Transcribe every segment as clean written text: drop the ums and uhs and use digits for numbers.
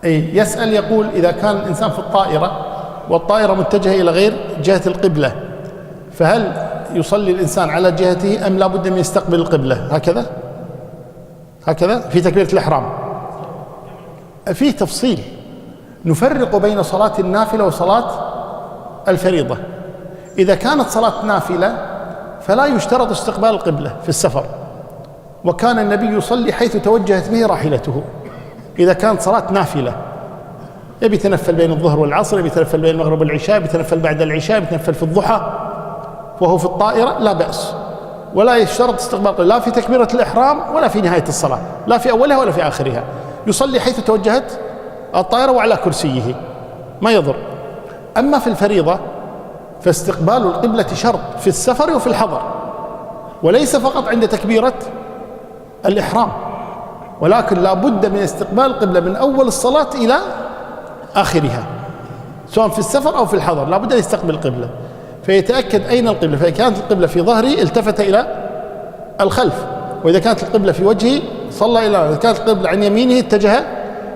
أي يسأل يقول إذا كان الإنسان في الطائرة والطائرة متجهة إلى غير جهة القبلة، فهل يصلي الإنسان على جهته أم لا بد من يستقبل القبلة؟ هكذا في تكبيرة الإحرام فيه تفصيل، نفرق بين صلاة النافلة وصلاة الفريضة. إذا كانت صلاة نافلة فلا يشترط استقبال القبلة في السفر، وكان النبي يصلي حيث توجهت به راحلته. إذا كانت صلاة نافلة يبي يتنفل بين الظهر والعصر، يبي يتنفل بين المغرب والعشاء، يبي يتنفل بعد العشاء، يبي يتنفل في الضحى وهو في الطائرة، لا بأس، ولا يشترط استقبال القبلة لا في تكبيرة الإحرام ولا في نهاية الصلاة، لا في أولها ولا في آخرها. يصلي حيث توجهت الطائرة وعلى كرسيه، ما يضر. أما في الفريضة فاستقبال القبلة شرط في السفر وفي الحضر، وليس فقط عند تكبيرة الإحرام، ولكن لا بد من استقبال القبلة من أول الصلاة إلى آخرها، سواء في السفر أو في الحضر لا بد أن يستقبل القبلة، فيتأكد أين القبلة. فإذا كانت القبلة في ظهري التفت إلى الخلف، وإذا كانت القبلة في وجهي صلى إلى، إذا كانت القبلة عن يمينه اتجه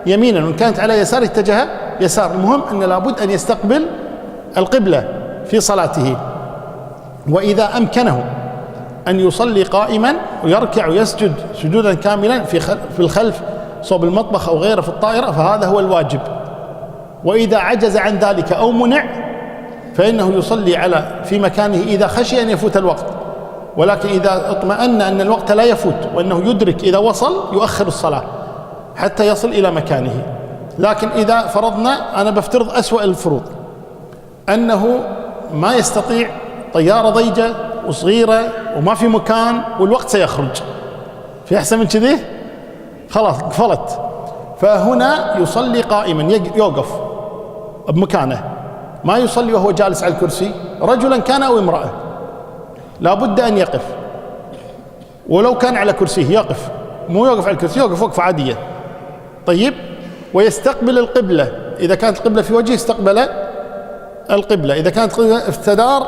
يمينا، وإن كانت على يساره اتجه يسار. المهم أن لابد أن يستقبل القبلة في صلاته. وإذا أمكنه أن يصلي قائما ويركع ويسجد سجودا كاملا في الخلف صوب المطبخ أو غيره في الطائرة فهذا هو الواجب. وإذا عجز عن ذلك أو منع فإنه يصلي في مكانه إذا خشي أن يفوت الوقت، ولكن إذا اطمأن أن الوقت لا يفوت وأنه يدرك إذا وصل يؤخر الصلاة حتى يصل إلى مكانه. لكن إذا فرضنا، أنا بفترض أسوأ الفروض، أنه ما يستطيع، طيارة ضيجة وصغيرة وما في مكان والوقت سيخرج، في أحسن من كذي خلاص قفلت، فهنا يصلي قائما، يوقف بمكانه، ما يصلي وهو جالس على الكرسي، رجلا كان أو امرأة لا بد أن يقف، ولو كان على كرسيه يقف، مو يوقف على الكرسي، يوقف وقفة عادية. طيب، ويستقبل القبلة، إذا كانت القبلة في وجهه استقبل القبلة، إذا كانت القبلة استدار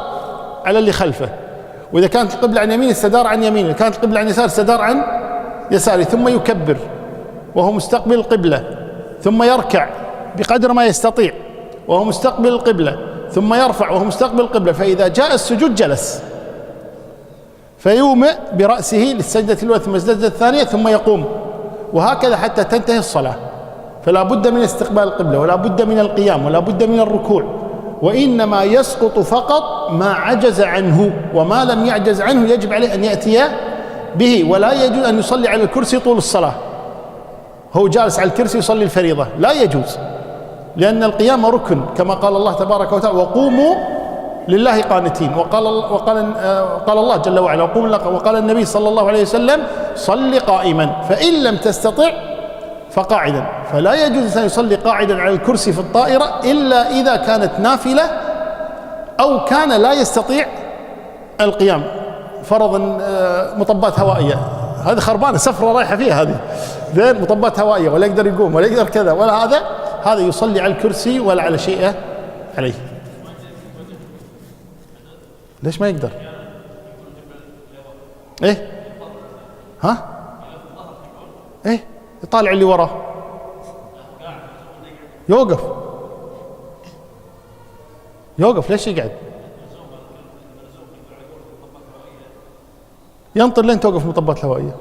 على اللي خلفه، وإذا كانت القبلة عن يمينه استدار عن يمينه، إذا كانت القبلة عن يسار استدار عن يساره، ثم يكبر وهو مستقبل القبلة، ثم يركع بقدر ما يستطيع وهو مستقبل القبلة، ثم يرفع وهو مستقبل القبلة، فإذا جاء السجود جلس فيومئ برأسه للسجدة الأولى ثم السجدة الثانية ثم يقوم، وهكذا حتى تنتهي الصلاة. فلا بد من استقبال القبلة، ولا بد من القيام، ولا بد من الركوع، وإنما يسقط فقط ما عجز عنه، وما لم يعجز عنه يجب عليه أن يأتي به. ولا يجوز أن يصلي على الكرسي طول الصلاة، هو جالس على الكرسي يصلي الفريضة، لا يجوز، لأن القيام ركن، كما قال الله تبارك وتعالى: وقوموا لله قانتين. قال الله جل وعلا: وقال النبي صلى الله عليه وسلم: صل قائما، فإن لم تستطع فقاعدا. فلا يجوز أن يصلي قاعدا على الكرسي في الطائرة إلا إذا كانت نافلة أو كان لا يستطيع القيام، فرضا مطبات هوائية، هذه خربانة سفرة رايحة فيها، هذه ذين مطبات هوائية ولا يقدر يقوم ولا يقدر كذا ولا هذا يصلي على الكرسي ولا على شيء عليه. ليش ما يقدر؟ ايه ايه يطالع اللي وراه، يوقف ليش يقعد؟ ينطر لين توقف مطبات الهوائية.